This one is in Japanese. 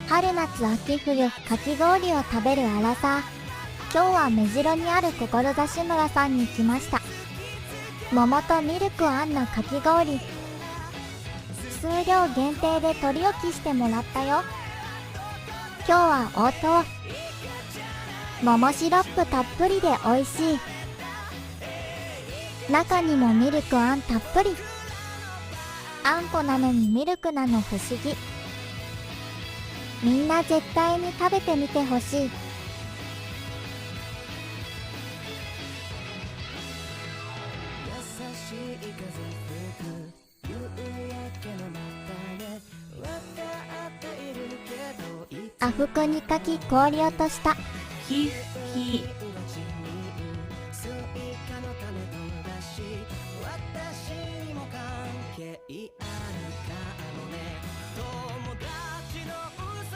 春夏秋冬かき氷を食べるアラサー。今日は目白にある志村さんに来ました。桃とミルクのかき氷、数量限定で取り置きしてもらったよ。今日は応答。桃シロップたっぷりで美味しい。中にもミルクたっぷり。あんこなのにミルクなの不思議。みんな絶対に食べてみてほしい。あふくにかき氷落とした。ひひ